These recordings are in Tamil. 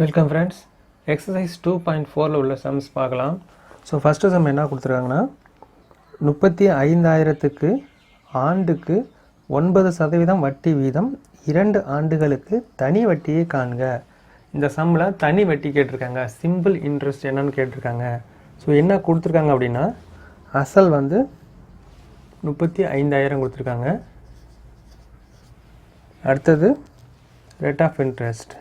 Welcome friends. எக்ஸசைஸ் 2.4 உள்ள சம்ஸ் பார்க்கலாம். ஸோ ஃபஸ்ட்டு சம் என்ன கொடுத்துருக்காங்கன்னா 35,000க்கு ஆண்டுக்கு 9% வட்டி வீதம் 2 ஆண்டுகளுக்கு தனி வட்டியை காண்க. இந்த சம்மில் தனி வட்டி கேட்டிருக்காங்க, சிம்பிள் இன்ட்ரெஸ்ட் என்னன்னு கேட்டிருக்காங்க. ஸோ என்ன கொடுத்துருக்காங்க அப்படின்னா அசல் வந்து 35,000 கொடுத்துருக்காங்க. அடுத்தது ரேட் ஆஃப் இன்ட்ரெஸ்ட்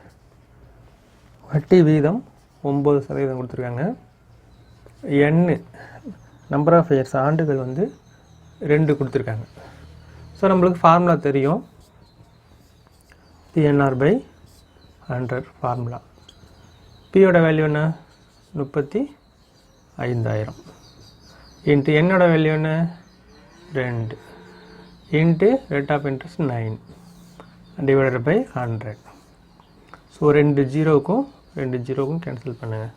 வட்டி வீதம் 9% கொடுத்துருக்காங்க. நம்பர் ஆஃப் இயர்ஸ் ஆண்டுகள் வந்து 2 கொடுத்துருக்காங்க. ஸோ நம்மளுக்கு ஃபார்முலா தெரியும், PNR/100 ஃபார்முலா. பியோட வேல்யூ என்ன 35,000 இன்ட்டு என்னோட வேல்யூ என்ன 2 into rate of interest 9 divided by 100. So 2 ஜீரோவுக்கும் கேன்சல் பண்ணுங்கள்.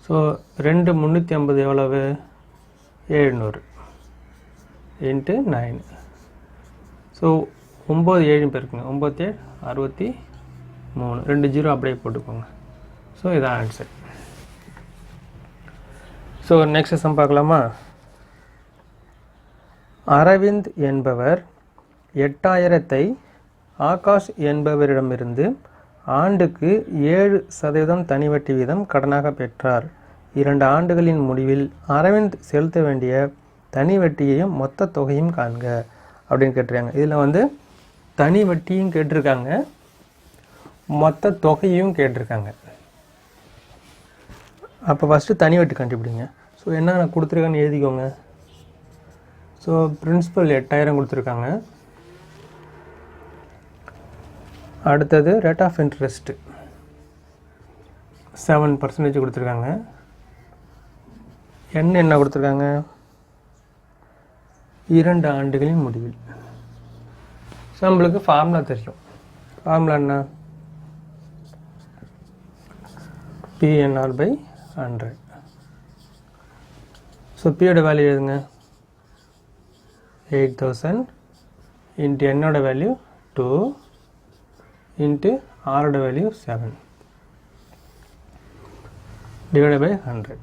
ஸோ 2 350 எவ்வளவு 700 இன்ட்டு 9. ஸோ 9 7 பேருக்குங்க, 9 7 63, 2 ஜீரோ அப்படியே போட்டுக்கோங்க. ஸோ இதான் ஆன்சர். ஸோ நெக்ஸ்ட் சம் பார்க்கலாமா. அரவிந்த் என்பவர் 8,000ஐ ஆகாஷ் என்பவரிடமிருந்து ஆண்டுக்கு 7% தனி வட்டி வீதம் கடனாக பெற்றார். 2 ஆண்டுகளின் முடிவில் அரவிந்த் செலுத்த வேண்டிய தனி வட்டியையும் மொத்த தொகையும் காண்க அப்படின்னு கேட்டிருக்காங்க. இதில் வந்து தனி வட்டியும் கேட்டிருக்காங்க, மொத்த தொகையும் கேட்டிருக்காங்க. அப்போ ஃபஸ்ட்டு தனி வட்டி கண்டுபிடிங்க. ஸோ என்ன கொடுத்துருக்காங்கன்னு எழுதிக்கோங்க. ஸோ பிரின்சிபல் 8,000 கொடுத்துருக்காங்க. அடுத்தது ரேட் ஆஃப் இன்ட்ரெஸ்ட் 7% கொடுத்துருக்காங்க. என்ன கொடுத்துருக்காங்க 2 ஆண்டுகளின் முடிவில். ஸோ நம்மளுக்கு ஃபார்முலா தெரியும். ஃபார்முலா என்ன PNR/100. ஸோ பியோட வேல்யூ எழுதுங்க 8,000 இன்ட்டு என்னோட வேல்யூ 2 இன்ட்டு ஆரோட value 7 divide by 100.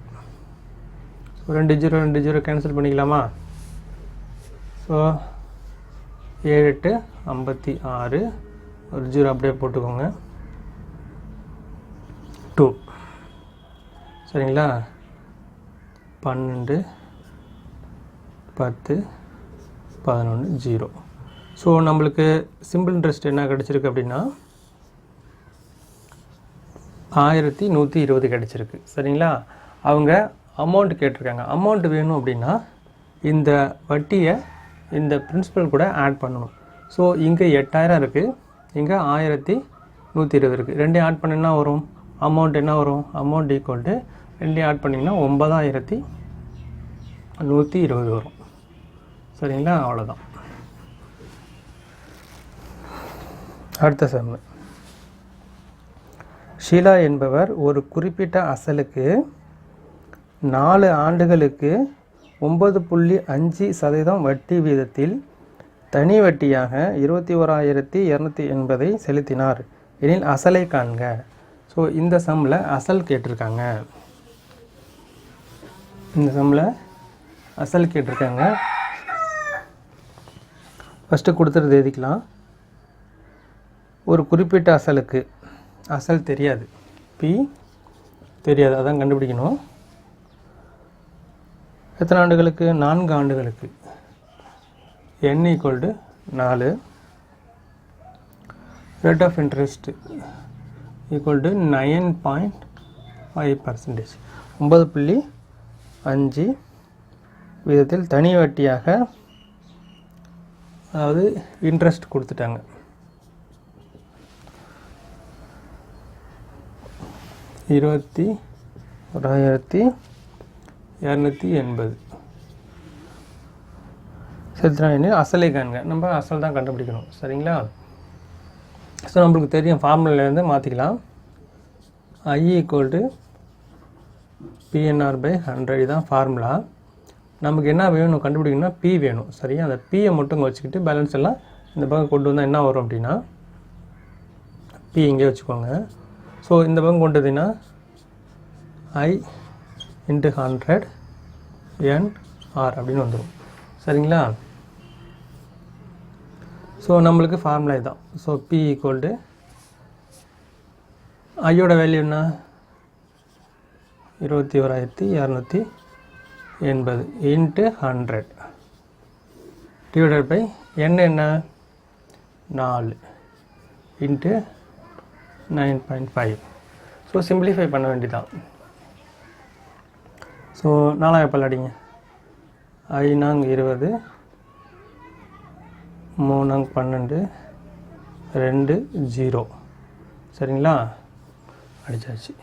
So 2 zero cancel பண்ணிக்கலாமா. ஸோ 7 8 56, ஒரு ஜீரோ அப்படியே போட்டுக்கோங்க 2. சரிங்களா. 12 10 11 0. ஸோ நம்மளுக்கு சிம்பிள் இன்ட்ரெஸ்ட் என்ன கிடச்சிருக்கு அப்படின்னா 1120 கிடச்சிருக்கு. சரிங்களா. அவங்க அமௌண்ட் கேட்டிருக்காங்க. அமௌண்ட் வேணும் அப்படின்னா இந்த வட்டியை இந்த பிரின்சிபல் கூட ஆட் பண்ணணும். ஸோ இங்கே 8,000 இருக்குது, இங்கே 1120 இருக்குது. ரெண்டையும் ஆட் பண்ணினா வரும் அமௌண்ட் என்ன வரும், அமௌண்ட் ஈக்குவல் டு ரெண்டையும் ஆட் பண்ணிங்கன்னா 9,120 வரும். சரிங்களா. அவ்வளோதான். அடுத்த சம். ஷீலா என்பவர் ஒரு குறிப்பிட்ட அசலுக்கு 4 ஆண்டுகளுக்கு 9.5% வட்டி வீதத்தில் தனி வட்டியாக 21,280 செலுத்தினார் எனில் அசலை காண்க. ஸோ இந்த சம்மில் அசல் கேட்டிருக்காங்க. ஃபஸ்ட்டு கொடுத்துறது எழுதிக்கலாம். ஒரு குறிப்பிட்ட அசலுக்கு, அசல் தெரியாது, பி தெரியாது, அதான் கண்டுபிடிக்கணும். எத்தனை ஆண்டுகளுக்கு 4 ஆண்டுகளுக்கு n = 4. Rate of interest = 9.5%. 9.5 வீதத்தில் தனி வட்டியாக, அதாவது இன்ட்ரெஸ்ட் கொடுத்துட்டாங்க. 21,280 செலுத்தினா அசலை காண்க. நம்ம அசல் தான் கண்டுபிடிக்கணும். சரிங்களா. ஸோ நம்மளுக்கு தெரியும், ஃபார்முலேருந்து மாற்றிக்கலாம். I = PNR/100 இதுதான் ஃபார்முலா. நமக்கு என்ன வேணும் கண்டுபிடிக்கணும்னா P வேணும். சரியா. அந்த Pயை மட்டும் வச்சுக்கிட்டு பேலன்ஸ் எல்லாம் இந்த பக்கம் கொண்டு வந்தால் என்ன வரும் அப்படின்னா P இங்கே வச்சுக்கோங்க. ஸோ இந்த பக்கம் கொண்டு வந்தீங்கன்னா I × 100 NR அப்படின்னு வந்துடும். சரிங்களா? ஸோ நம்மளுக்கு ஃபார்முலா இதுதான். ஸோ P = ஐயோட வேல்யூ என்ன? 21280 × 100 டிவைடட் பை n என்ன? 4 × 9.5. ஸோ சிம்பிளிஃபை பண்ண வேண்டியதான். ஸோ 4 எப்போ அடிங்க? 5 20 3 12 2 0. சரிங்களா? அடிச்சாச்சு.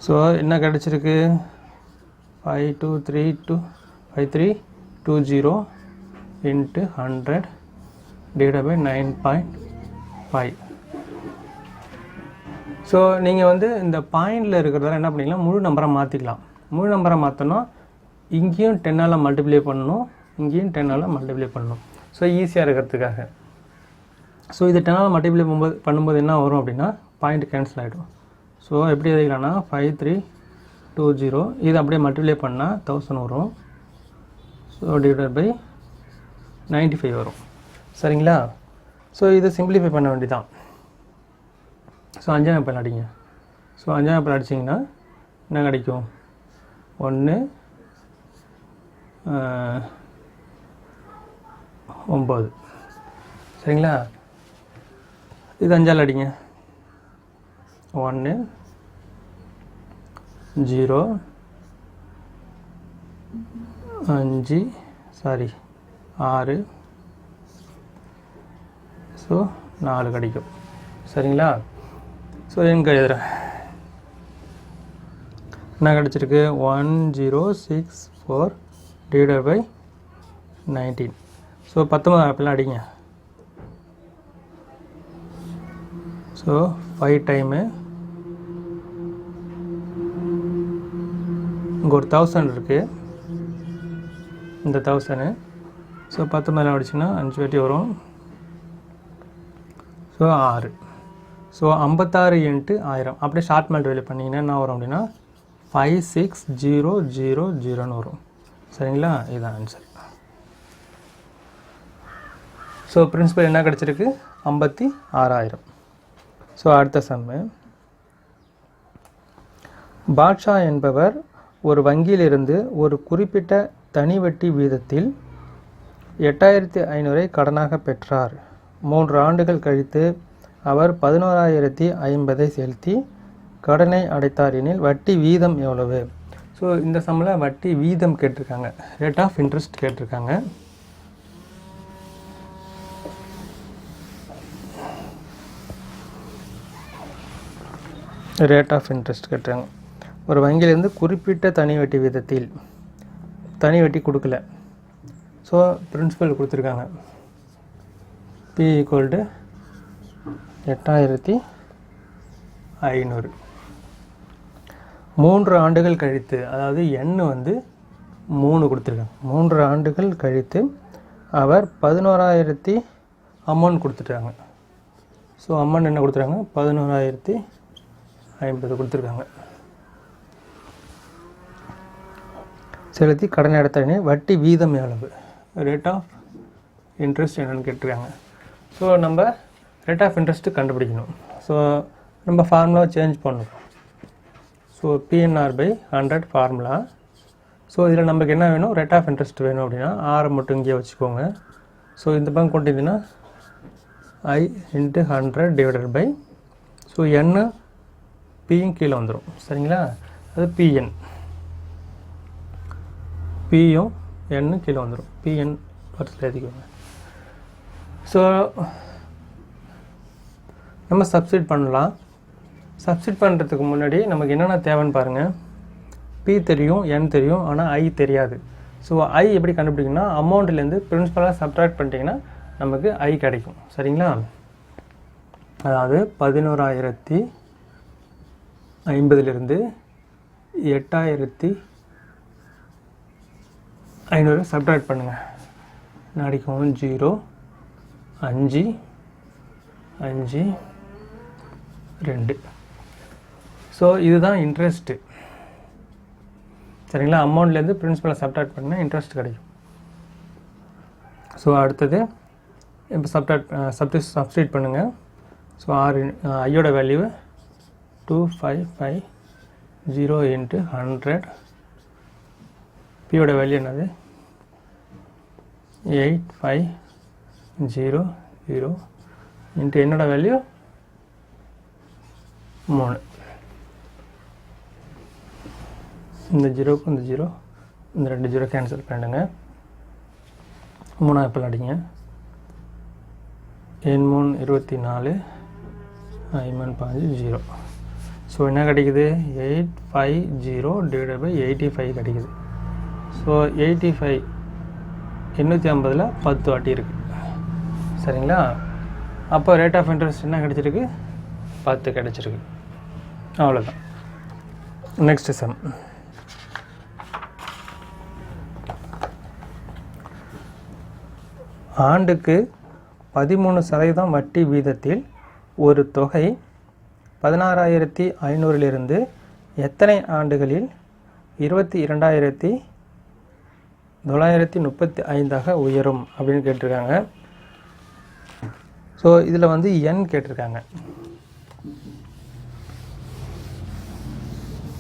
ஸோ என்ன கிடச்சிருக்கு? 5320 × 100 டிவைடட் பை 9.5. ஸோ நீங்கள் வந்து இந்த பாயிண்டில் இருக்கிறதால என்ன பண்ணிக்கலாம், முழு நம்பரை மாற்றிக்கலாம். முழு நம்பரை மாற்றணும், இங்கேயும் 10ஆல் மல்டிப்ளை பண்ணணும், இங்கேயும் 10ஆல் மல்டிப்ளை பண்ணணும். ஸோ ஈஸியாக இருக்கிறதுக்காக. ஸோ இது 10ஆல் மல்டிப்ளை பண்ணும்போது என்ன வரும் அப்படின்னா பாயிண்ட் கேன்சல் ஆகிடும். ஸோ எப்படி எழுதிக்கலாம்னா 5320 இது அப்படியே மல்டிப்ளை பண்ணால் 1000 வரும். ஸோ டிவைடட் பை 95 வரும். சரிங்களா? ஸோ இதை சிம்பிளிஃபை பண்ண வேண்டியதான். ஸோ 5ஆம் எப்பில் அடிங்க. ஸோ 5ஆம் எப்பில் அடிச்சிங்கன்னா என்ன கிடைக்கும்? 1 9. சரிங்களா? இது 5ஆல் அடிங்க. 1 0 5 6. ஸோ 4 கிடைக்கும். சரிங்களா? ஸோ எங்கே எழுதுறேன் என்ன கிடச்சிருக்கு? 1064 டிவைடட் பை 19. ஸோ 19 அப்படிலாம் அடிங்க. ஸோ 5 டைமு இங்கே ஒரு 1000 இருக்குது, இந்த 1000. ஸோ 10 மேலே அடிச்சுன்னா 5 வாட்டி வரும். ஸோ 6. ஸோ 56 × 1000 அப்படியே ஷார்ட் மல்டிப்ளை பண்ணிங்கன்னா என்ன வரும் அப்படின்னா 56000 வரும். சரிங்களா? இதுதான் ஆன்சர். ஸோ பிரின்சிபல் என்ன கிடச்சிருக்கு? 56000. ஸோ அடுத்த சம்மு. பாட்ஷா என்பவர் ஒரு வங்கியிலிருந்து ஒரு குறிப்பிட்ட தனி வட்டி வீதத்தில் 8500 கடனாக பெற்றார். 3 ஆண்டுகள் கழித்து அவர் 11050 செலுத்தி கடனை அடைத்தார் எனில் வட்டி வீதம் எவ்வளவு? ஸோ இந்த சம்மில் வட்டி வீதம் கேட்டிருக்காங்க, ரேட் ஆஃப் இன்ட்ரெஸ்ட் கேட்டிருக்காங்க. ரேட் ஆஃப் இன்ட்ரெஸ்ட் கேட்டாங்க. ஒரு வங்கியிலேருந்து குறிப்பிட்ட தனி வட்டி வீதத்தில், தனி வட்டி கொடுக்கல. ஸோ பிரின்சிபல் கொடுத்துருக்காங்க. P = 8500. 3 ஆண்டுகள் கழித்து, அதாவது n வந்து 3 கொடுத்துருக்காங்க. 3 ஆண்டுகள் கழித்து அவர் 11000 அமௌண்ட் கொடுத்துட்டாங்க. ஸோ அமௌண்ட் என்ன கொடுத்துருக்காங்க? 11050 கொடுத்துருக்காங்க. செலுத்தி கடன் அடைத்தனே வட்டி வீதம் எவ்வளவு? ரேட் ஆஃப் இன்ட்ரெஸ்ட் என்னென்னு கேட்டிருக்காங்க. ஸோ நம்ம ரேட் ஆஃப் இன்ட்ரெஸ்ட்டு கண்டுபிடிக்கணும். ஸோ நம்ம ஃபார்முலாவை சேஞ்ச் பண்ணணும். So PNR/100 formula. ஸோ இதில் நமக்கு என்ன வேணும்? ரேட் ஆஃப் இன்ட்ரெஸ்ட் வேணும் அப்படின்னா ஆரை மட்டும் இங்கே வச்சுக்கோங்க. ஸோ இந்த பக்கம் கொண்டிங்கன்னா I × 100 divided by, so n Pயும் கீழே வந்துடும். சரிங்களா? அது PN, Pயும் n கீழே வந்துடும். PN பர்ஸில் எழுதிக்கோங்க. ஸோ நம்ம சப்ஸ்டிட் பண்ணலாம். சப்ஸ்டிட் பண்ணுறதுக்கு முன்னாடி நமக்கு என்னென்ன தேவைன்னு பாருங்கள். P தெரியும், n தெரியும், ஆனால் I தெரியாது. ஸோ I எப்படி கண்டுபிடிக்கணும்னா அமௌண்ட்லேருந்து பிரின்சிபலாக சப்ட்ராக்ட் பண்ணிட்டீங்கன்னா நமக்கு I கிடைக்கும். சரிங்களா? அதாவது 11050 8500 சப்ட்ராக்ட் பண்ணுங்கள். நாடிக்கும் 0 5 5 2. ஸோ இதுதான் இன்ட்ரெஸ்ட்டு. சரிங்களா? அமௌண்ட்லேருந்து பிரின்சிபலை சப்ட்ராக்ட் பண்ணால் இன்ட்ரெஸ்ட் கிடைக்கும். ஸோ அடுத்தது இப்போ சப்ஸ்டியூட் பண்ணுங்கள். ஸோ ஐயோட வேல்யூ 2550 இன்ட்டு 100. பியோட வேல்யூ என்னது 8500 இன்ட்டு என்னோட வேல்யூ 3. இந்த ஜீரோக்கு இந்த ஜீரோ, இந்த 2 ஜீரோ கேன்சல் பண்ணிடுங்க. 3 ஆப்பிள் அடிங்க. 3 24, 5 0. ஸோ என்ன கிடைக்குது 850 டிவைடட் பை 85 கிடைக்குது. ஸோ 85 850ல் 10 வாட்டி இருக்குது. சரிங்களா? அப்போ ரேட் ஆஃப் இன்ட்ரெஸ்ட் என்ன கிடச்சிருக்கு 10 கிடச்சிருக்கு. அவ்வளோதான். Next sum. ஆண்டுக்கு 13% வட்டி வீதத்தில் ஒரு தொகை 16,500 எத்தனை ஆண்டுகளில் 22,935 உயரும் அப்படின்னு கேட்டிருக்காங்க. ஸோ இதில் வந்து n கேட்டிருக்காங்க.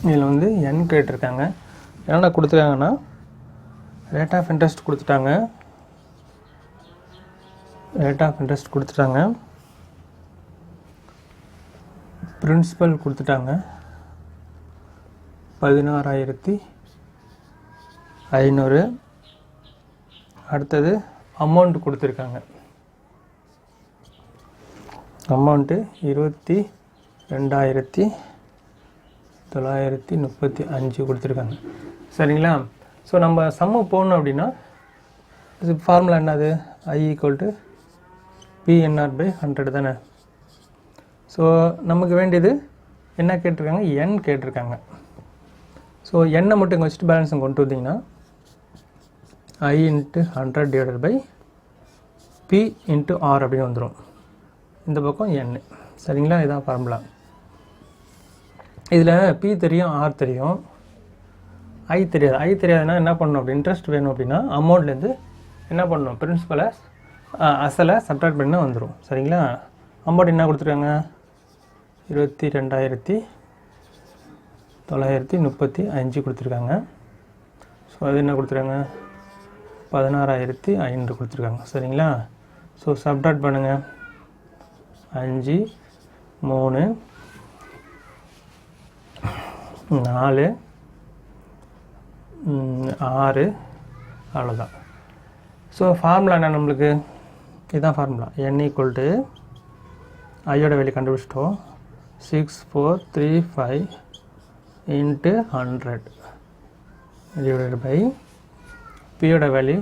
இதில் வந்து n கேட்டிருக்காங்க. என்னென்ன கொடுத்துருக்காங்கன்னா ரேட் ஆஃப் இன்ட்ரெஸ்ட் கொடுத்துட்டாங்க, பிரின்சிபல் கொடுத்துட்டாங்க 16,500. அடுத்தது அமௌண்ட் கொடுத்துருக்காங்க. அமௌண்ட்டு 22,935 கொடுத்துருக்காங்க. சரிங்களா? ஸோ நம்ம சம்மு போடணும் அப்படின்னா இது ஃபார்முலா என்னது I = PNR/100 தானே. ஸோ நமக்கு வேண்டியது என்ன கேட்டிருக்காங்க n கேட்டிருக்காங்க. ஸோ n மட்டும் இங்கே வச்சுட்டு பேலன்ஸை கொண்டு வந்தீங்கன்னா I × 100 divided by P × R அப்படின்னு வந்துடும். இந்த பக்கம் n. சரிங்களா? இதுதான் ஃபார்முலா. இதில் P தெரியும், R தெரியும், I தெரியாது. I தெரியாதுன்னா என்ன பண்ணணும் அப்படி இன்ட்ரெஸ்ட் வேணும் அப்படின்னா அமௌண்ட்லேருந்து என்ன பண்ணணும் பிரின்சிபலை அசலை சப்ட்ராக்ட் பண்ணால் வந்துடும். சரிங்களா? அமௌண்ட் என்ன கொடுத்துருக்காங்க 22,935 கொடுத்துருக்காங்க. ஸோ அது என்ன கொடுத்துருக்காங்க 16,500 கொடுத்துருக்காங்க. சரிங்களா? ஸோ சப்ட்ராக்ட் பண்ணுங்கள். 5 3 4 6 அவ்வளோதான். ஸோ ஃபார்முலா என்ன நம்மளுக்கு இதுதான் ஃபார்முலா. n = ஐயோட வேல்யூ கண்டுபிடிச்சிட்டோம் 6435 இன்ட்டு 100 டிவைடட் பை பியோட வேல்யூ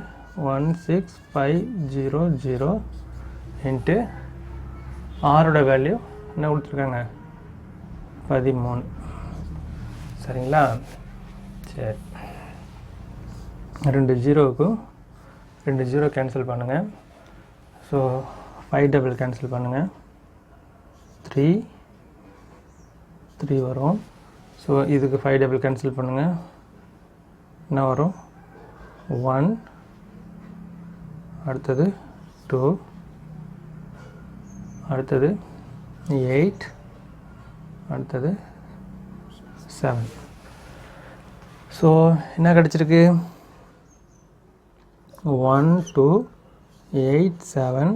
16500 இன்ட்டு ஆரோட வேல்யூ என்ன கொடுத்துருக்காங்க 13. சரிங்களா? சரி, 2 ஜீரோவுக்கும் 2 ஜீரோ கேன்சல் பண்ணுங்கள். ஸோ 5 டபுள் கேன்சல் பண்ணுங்கள். 3 வரும். ஸோ இதுக்கு 5 டபுள் கேன்சல் பண்ணுங்கள். என்ன வரும் 1, அடுத்தது 2, அடுத்தது 8, அடுத்தது 7. ஸோ என்ன கிடச்சிருக்கு 1287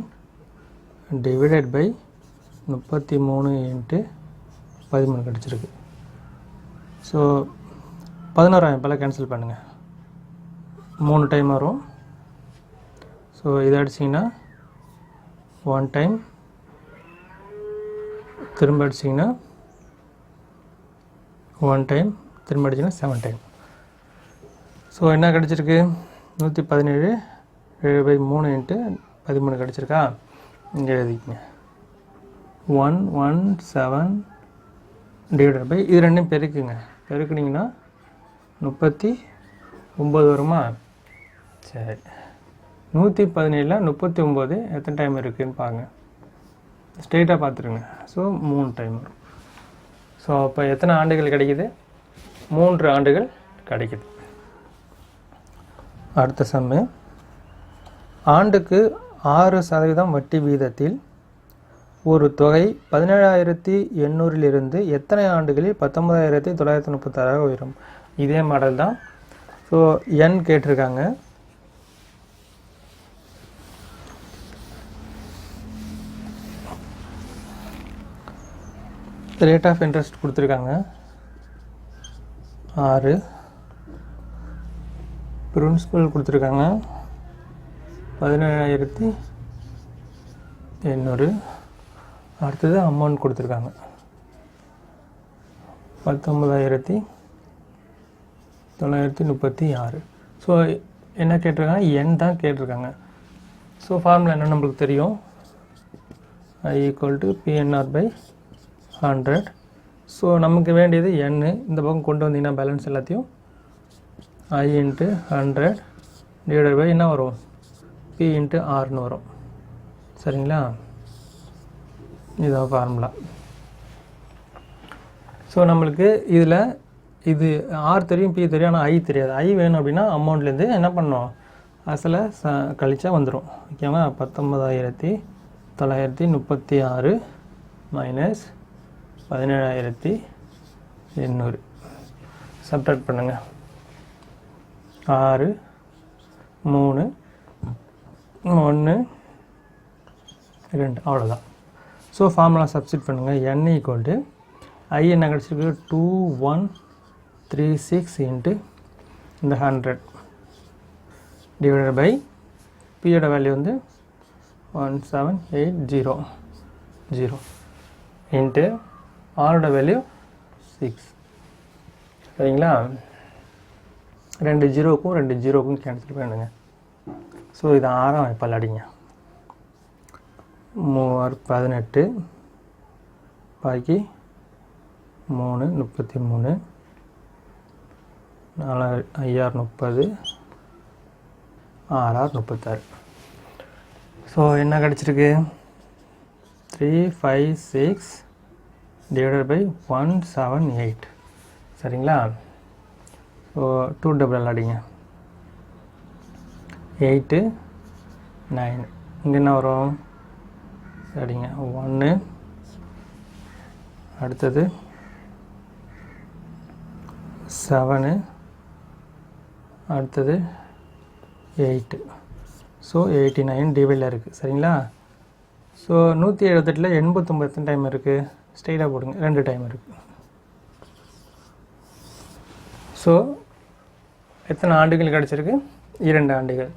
டிவைடட் பை 33 இன்ட்டு 13 கிடச்சிருக்கு. ஸோ 11,000 இப்போல்லாம் கேன்சல் பண்ணுங்கள். 3 டைம் வரும். ஸோ இதை அடிச்சிங்கன்னா 1 டைம், திரும்ப அடிச்சிங்கன்னா 1 டைம், திரும்ப அடிச்சிங்கன்னா 7 டைம். ஸோ என்ன கிடச்சிருக்கு 117 7/3 இன்ட்டு 13 கிடச்சிருக்கா. இங்கே எழுதிக்கங்க 117 டிவைடட் பை இது ரெண்டும் பெருக்குங்க. பெருக்குனிங்கன்னா 39 வருமா. சரி, 117ல் 39 எத்தனை டைம் இருக்குதுன்னு பாருங்க. ஸ்ட்ரெயிட்டாக பார்த்துருங்க. ஸோ 3 டைம் வரும். ஸோ அப்போ எத்தனை ஆண்டுகள் கிடைக்குது? 3 ஆண்டுகள் கிடைக்குது. அடுத்த சம்மு, ஆண்டுக்கு 6% வட்டி வீதத்தில் ஒரு தொகை 17,800 எத்தனை ஆண்டுகளில் 19,936 உயரும்? இதே மாடல் தான். ஸோ n கேட்டிருக்காங்க. ரேட் ஆஃப் இன்ட்ரெஸ்ட் கொடுத்துருக்காங்க 6, பிரின்சிபல் கொடுத்துருக்காங்க 17,800, அடுத்தது அமௌண்ட் கொடுத்துருக்காங்க 19,936. ஸோ என்ன கேட்டிருக்காங்க? n தான் கேட்டிருக்காங்க. ஸோ ஃபார்முலா என்ன நம்மளுக்கு தெரியும்? I = PNR/100. ஸோ நமக்கு வேண்டியது n. இந்த பக்கம் கொண்டு வந்தீங்கன்னா பேலன்ஸ் எல்லாத்தையும் I × 100 / என்ன வரும்? P × Rன்னு வரும். சரிங்களா? இதுதான் ஃபார்முலா. ஸோ நம்மளுக்கு இதில் இது R தெரியும், P தெரியும், ஆனால் I தெரியாது. I வேணும் அப்படின்னா அமௌண்ட்லேருந்து என்ன பண்ணோம்? அசலை கழிச்சா வந்துடும். ஓகேவா? 19,936 மைனஸ் 17,800 சப்ட்ராக்ட் பண்ணுங்க. 6, 3, 1, 2 அவ்வளோதான். ஸோ ஃபார்முலா சப்ஸ்டிட் பண்ணுங்கள். n = I என்ன கிடச்சிருக்கு? 2136 × இந்த 100 டிவைடட் பை பியோட வேல்யூ வந்து 17800 இன்ட்டு ஆரோட வேல்யூ 6. சரிங்களா? 2 ஜீரோக்கும் 2 ஜீரோக்கும் கேன்சல் பண்ணுங்க. ஸோ இது 6ஆம் வாய்ப்பால் அடிங்க. 3 18, பாக்கி 3 33, 4 5 30, 6 36. ஸோ என்ன கிடச்சிருக்கு? 356 டிவைடட் பை 178. சரிங்களா? ஸோ 2 டபுள் அடிங்க. 8 9, இங்கே என்ன வரும்? அடிங்க 1, அடுத்தது 7, அடுத்தது 8. ஸோ 89 டிவைடில் இருக்குது. சரிங்களா? ஸோ 178 89 எத்தனை டைம் இருக்குது? ஸ்ட்ரெயிட்டாக போடுங்க, 2 டைம் இருக்குது. ஸோ எத்தனை ஆண்டுகள் கிடச்சிருக்கு? 2 ஆண்டுகள்.